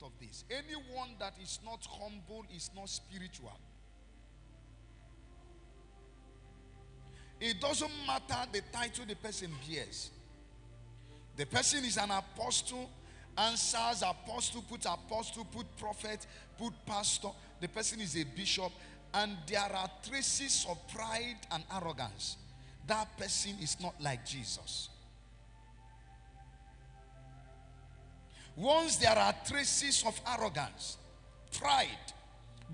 note of this. Anyone that is not humble is not spiritual. It doesn't matter the title the person bears. The person is an apostle, answers apostle, put prophet, put pastor. The person is a bishop, and there are traces of pride and arrogance. That person is not like Jesus. Once there are traces of arrogance, pride,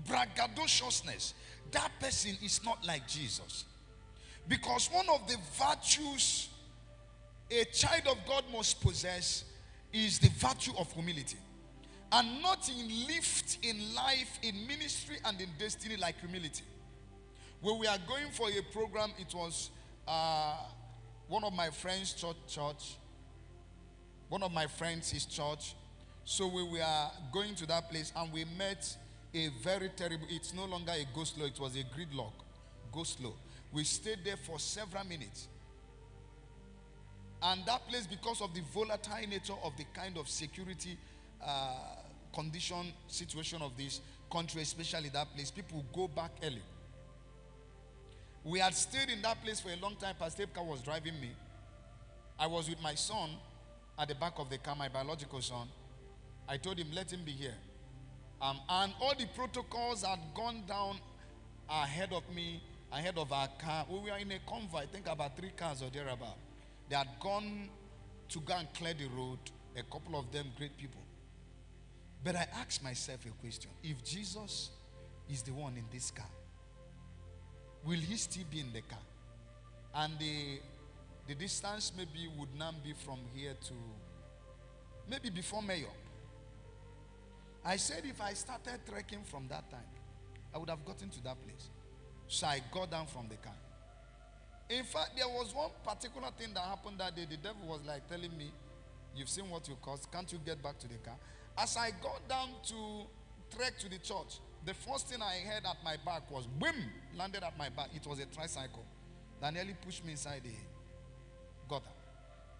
braggadociousness, that person is not like Jesus. Because one of the virtues a child of God must possess is the virtue of humility. And not in lift, in life, in ministry, and in destiny like humility. When we are going for a program, it was one of my friends' church. One of my friends, his church. So we were going to that place and we met a very terrible, it's no longer a go slow, it was a gridlock. Go slow. We stayed there for several minutes. And that place, because of the volatile nature of the kind of security condition, situation of this country, especially that place, people go back early. We had stayed in that place for a long time. Pastor Epka was driving me. I was with my son at the back of the car, my biological son. I told him, let him be here. And all the protocols had gone down ahead of me, ahead of our car. We were in a convoy, I think about 3 cars or thereabout. They had gone to go and clear the road, a couple of them great people. But I asked myself a question. If Jesus is the one in this car, will he still be in the car? And the distance maybe would now be from here to maybe before Mayor. I said if I started trekking from that time, I would have gotten to that place. So I got down from the car. In fact, there was one particular thing that happened that day. The devil was like telling me, you've seen what you caused, can't you get back to the car? As I got down to trek to the church, the first thing I heard at my back was boom, landed at my back. It was a tricycle that nearly pushed me inside the gutter.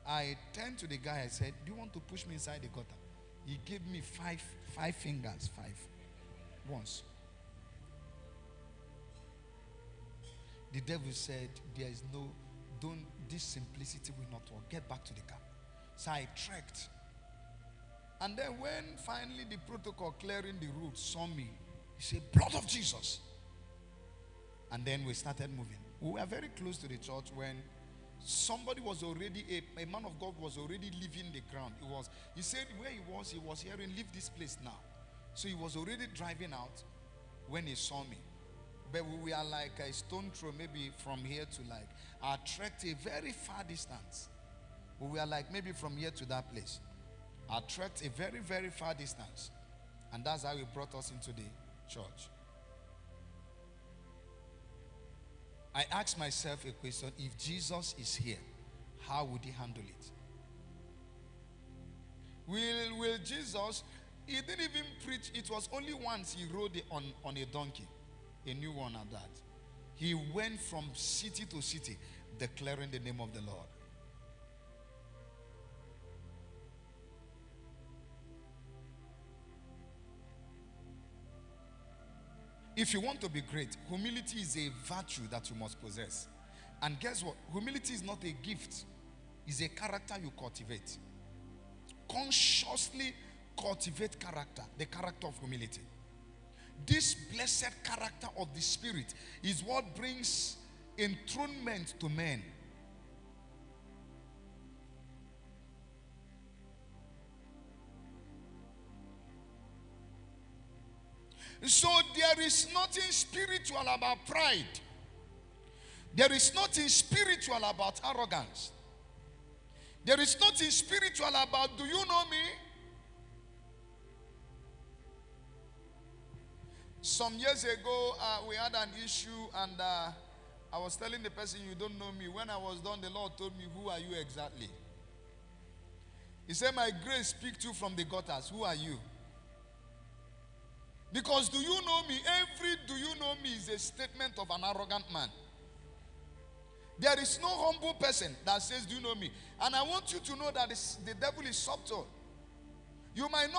I turned to the guy, I said, do you want to push me inside the gutter? He gave me five fingers, once. The devil said, there is no, this simplicity will not work. Get back to the car. So I trekked. And then when finally the protocol clearing the route saw me, he said, blood of Jesus. And then we started moving. We were very close to the church when somebody was already, a man of God was already leaving the ground. He said where he was hearing, leave this place now. So he was already driving out when he saw me. But we are like a stone throw, maybe from here to like, I trekked a very far distance. We were like maybe from here to that place. I trekked a very, very far distance. And that's how he brought us into the church. I asked myself a question. If Jesus is here, how would he handle it? Will Jesus, he didn't even preach. It was only once he rode on a donkey. A new one at that. He went from city to city declaring the name of the Lord. If you want to be great, humility is a virtue that you must possess. And guess what? Humility is not a gift. It's a character you cultivate. Consciously cultivate character, the character of humility. This blessed character of the Spirit is what brings enthronement to men. So there is nothing spiritual about pride. There is nothing spiritual about arrogance. There is nothing spiritual about, do you know me? Some years ago, we had an issue and I was telling the person, you don't know me. When I was done, the Lord told me, who are you exactly? He said, my grace speaks to you from the gutters. Who are you? Because do you know me? Every do you know me is a statement of an arrogant man. There is no humble person that says, do you know me? And I want you to know that the devil is subtle. You might not